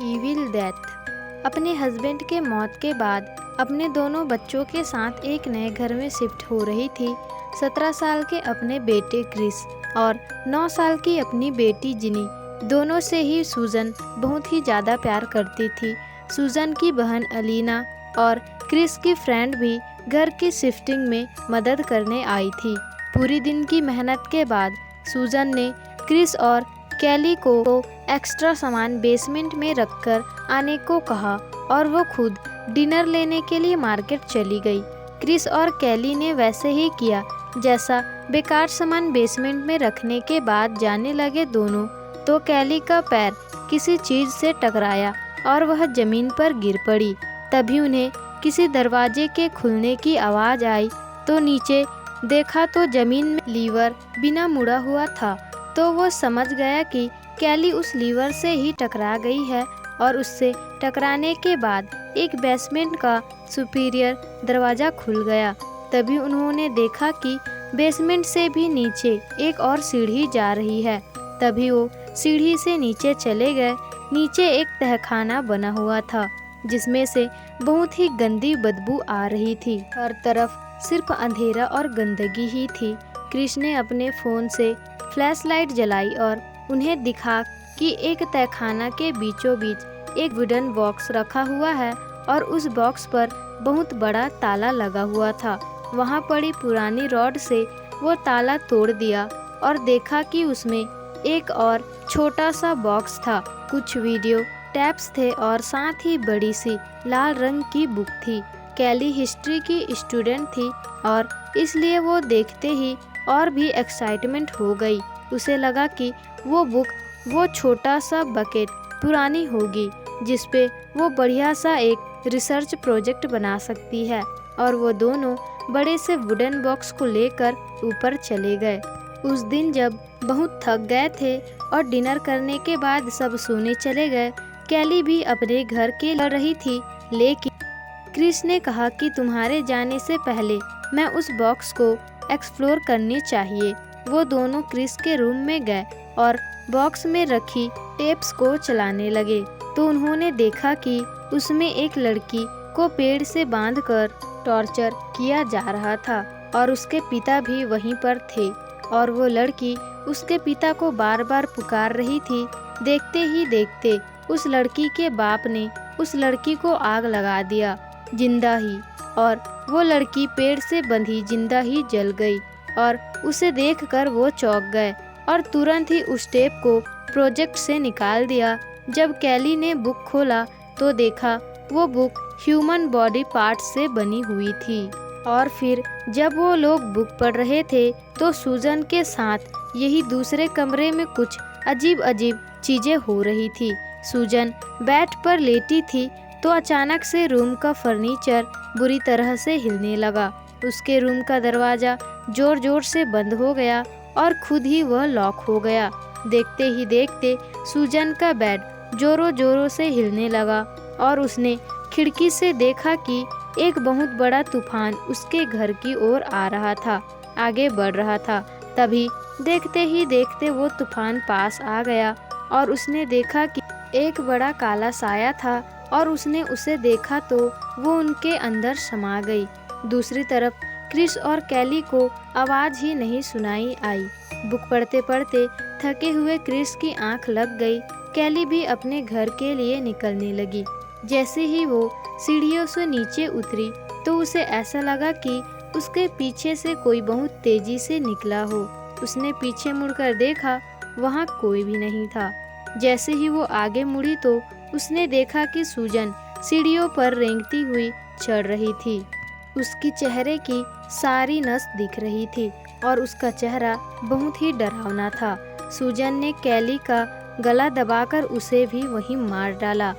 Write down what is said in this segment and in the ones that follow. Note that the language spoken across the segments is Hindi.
Evil death. अपने हस्बैंड के मौत के बाद अपने दोनों बच्चों के साथ एक नए घर में शिफ्ट हो रही थी। 17 साल के अपने बेटे क्रिस और 9 साल की अपनी बेटी जिनी, दोनों से ही सूजन बहुत ही ज़्यादा प्यार करती थी। सूजन की बहन अलीना और क्रिस की फ्रेंड भी घर की शिफ्टिंग में मदद करने आई थी। पूरी दिन की मेहनत के बाद सूजन ने क्रिस और कैली को एक्स्ट्रा सामान बेसमेंट में रखकर आने को कहा और वो खुद डिनर लेने के लिए मार्केट चली गई। क्रिस और कैली ने वैसे ही किया जैसा बेकार सामान बेसमेंट में रखने के बाद जाने लगे दोनों, तो कैली का पैर किसी चीज़ से टकराया और वह जमीन पर गिर पड़ी। तभी उन्हें किसी दरवाजे के खुलने की आवाज़ आई तो नीचे देखा तो जमीन में लीवर बिना मुड़ा हुआ था। तो वो समझ गया कि कैली उस लीवर से ही टकरा गई है और उससे टकराने के बाद एक बेसमेंट का सुपीरियर दरवाज़ा खुल गया। तभी उन्होंने देखा कि बेसमेंट से भी नीचे एक और सीढ़ी जा रही है। तभी वो सीढ़ी से नीचे चले गए। नीचे एक तहखाना बना हुआ था जिसमें से बहुत ही गंदी बदबू आ रही थी। हर तरफ सिर्फ अंधेरा और गंदगी ही थी। क्रिस ने अपने फ़ोन से फ्लैश लाइट जलाई और उन्हें दिखा कि एक तहखाना के बीचों बीच एक वुडन बॉक्स रखा हुआ है और उस बॉक्स पर बहुत बड़ा ताला लगा हुआ था। वहाँ पड़ी पुरानी रॉड से वो ताला तोड़ दिया और देखा कि उसमें एक और छोटा सा बॉक्स था। कुछ वीडियो टैप्स थे और साथ ही बड़ी सी लाल रंग की बुक थी। कैली हिस्ट्री की स्टूडेंट थी और इसलिए वो देखते ही और भी एक्साइटमेंट हो गई। उसे लगा कि वो बुक वो छोटा सा बकेट पुरानी होगी जिस पे वो बढ़िया सा एक रिसर्च प्रोजेक्ट बना सकती है। और वो दोनों बड़े से वुडन बॉक्स को लेकर ऊपर चले गए। उस दिन जब बहुत थक गए थे और डिनर करने के बाद सब सोने चले गए, कैली भी अपने घर के लड़ रही थी। लेकिन क्रिस ने कहा कि तुम्हारे जाने से पहले मैं उस बॉक्स को एक्सप्लोर करनी चाहिए। वो दोनों क्रिस के रूम में गए और बॉक्स में रखी टेप्स को चलाने लगे तो उन्होंने देखा कि उसमें एक लड़की को पेड़ से बांधकर टॉर्चर किया जा रहा था और उसके पिता भी वहीं पर थे और वो लड़की उसके पिता को बार बार पुकार रही थी। देखते ही देखते उस लड़की के बाप ने उस लड़की को आग लगा दिया जिंदा ही, और वो लड़की पेड़ से बंधी जिंदा ही जल गई। और उसे देखकर वो चौंक गए और तुरंत ही उस टेप को प्रोजेक्ट से निकाल दिया। जब कैली ने बुक खोला तो देखा वो बुक ह्यूमन बॉडी पार्ट्स से बनी हुई थी। और फिर जब वो लोग बुक पढ़ रहे थे तो सूजन के साथ यही दूसरे कमरे में कुछ अजीब अजीब चीजें हो रही थी। सूजन बेड पर लेटी थी तो अचानक से रूम का फर्नीचर बुरी तरह से हिलने लगा। उसके रूम का दरवाज़ा जोर जोर से बंद हो गया और खुद ही वह लॉक हो गया। देखते ही देखते सूजन का बेड जोरों जोरों से हिलने लगा और उसने खिड़की से देखा कि एक बहुत बड़ा तूफान उसके घर की ओर आ रहा था, आगे बढ़ रहा था। तभी देखते ही देखते वो तूफान पास आ गया और उसने देखा कि एक बड़ा काला साया था और उसने उसे देखा तो वो उनके अंदर समा गई। दूसरी तरफ क्रिस और कैली को आवाज़ ही नहीं सुनाई आई। बुक पढ़ते पढ़ते थके हुए क्रिस की आंख लग गई। कैली भी अपने घर के लिए निकलने लगी। जैसे ही वो सीढ़ियों से नीचे उतरी तो उसे ऐसा लगा कि उसके पीछे से कोई बहुत तेजी से निकला हो। उसने पीछे मुड़कर देखा, वहाँ कोई भी नहीं था। जैसे ही वो आगे मुड़ी तो उसने देखा कि सूजन सीढ़ियों पर रेंगती हुई चढ़ रही थी। उसकी चेहरे की सारी नस दिख रही थी और उसका चेहरा बहुत ही डरावना था। सूजन ने कैली का गला दबाकर उसे भी वहीं मार डाला।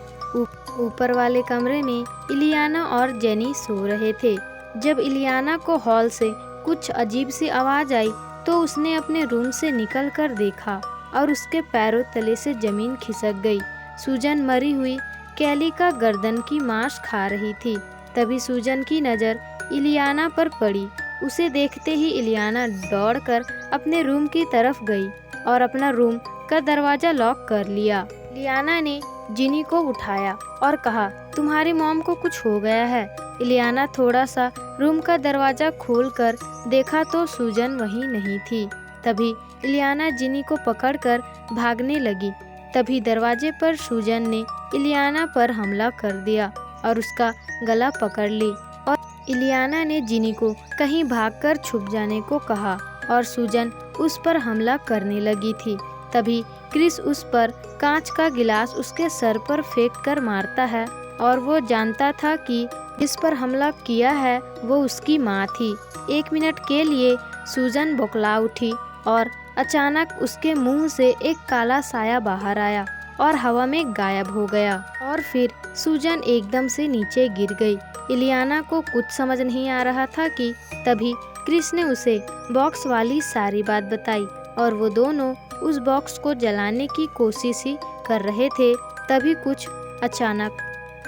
ऊपर वाले कमरे में इलियाना और जेनी सो रहे थे। जब इलियाना को हॉल से कुछ अजीब सी आवाज़ आई तो उसने अपने रूम से निकलकर देखा और उसके पैरों तले से जमीन खिसक गई। सूजन मरी हुई कैली का गर्दन की मांस खा रही थी। तभी सूजन की नज़र इलियाना पर पड़ी। उसे देखते ही इलियाना दौड़कर अपने रूम की तरफ गई और अपना रूम का दरवाज़ा लॉक कर लिया। इलियाना ने जिनी को उठाया और कहा, तुम्हारी मॉम को कुछ हो गया है। इलियाना थोड़ा सा रूम का दरवाज़ा खोलकर देखा तो सूजन वहीं नहीं थी। तभी इलियाना जिनी को पकड़कर भागने लगी। तभी दरवाजे पर सूजन ने इलियाना पर हमला कर दिया और उसका गला पकड़ ली और इलियाना ने जिनी को कहीं भागकर छुप जाने को कहा और सूजन उस पर हमला करने लगी थी। तभी क्रिस उस पर कांच का गिलास उसके सर पर फेंक कर मारता है और वो जानता था कि जिस पर हमला किया है वो उसकी माँ थी। 1 मिनट के लिए सूजन बौखला उठी और अचानक उसके मुंह से एक काला साया बाहर आया और हवा में गायब हो गया और फिर सूजन एकदम से नीचे गिर गई। इलियाना को कुछ समझ नहीं आ रहा था कि तभी क्रिस ने उसे बॉक्स वाली सारी बात बताई और वो दोनों उस बॉक्स को जलाने की कोशिश ही कर रहे थे। तभी कुछ अचानक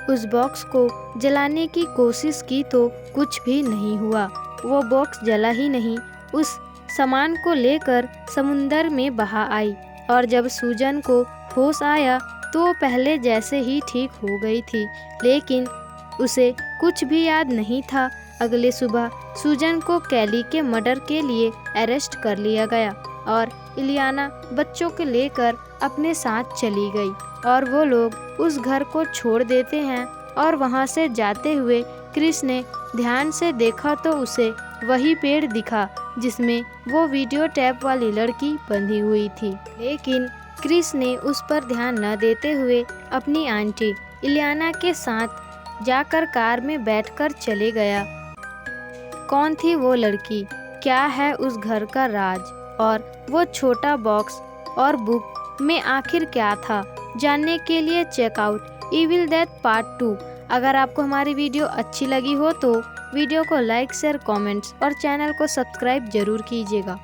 उस बॉक्स को जलाने की कोशिश की तो कुछ भी नहीं हुआ। वो बॉक्स जला ही नहीं, उस सामान को लेकर समुंदर में बहा आई और जब सूजन को होश आया तो वो पहले जैसे ही ठीक हो गई थी, लेकिन उसे कुछ भी याद नहीं था। अगले सुबह सूजन को कैली के मर्डर के लिए अरेस्ट कर लिया गया और इलियाना बच्चों को लेकर अपने साथ चली गई और वो लोग उस घर को छोड़ देते हैं और वहाँ से जाते हुए क्रिस ने ध्यान से देखा तो उसे वही पेड़ दिखा जिसमें वो वीडियो टैप वाली लड़की बंधी हुई थी। लेकिन क्रिस ने उस पर ध्यान न देते हुए अपनी आंटी इलियाना के साथ जाकर कार में बैठकर चले गया। कौन थी वो लड़की, क्या है उस घर का राज और वो छोटा बॉक्स और बुक में आखिर क्या था, जानने के लिए चेकआउट इविल डेथ पार्ट 2। अगर आपको हमारी वीडियो अच्छी लगी हो तो वीडियो को लाइक, शेयर, कमेंट्स और चैनल को सब्सक्राइब जरूर कीजिएगा।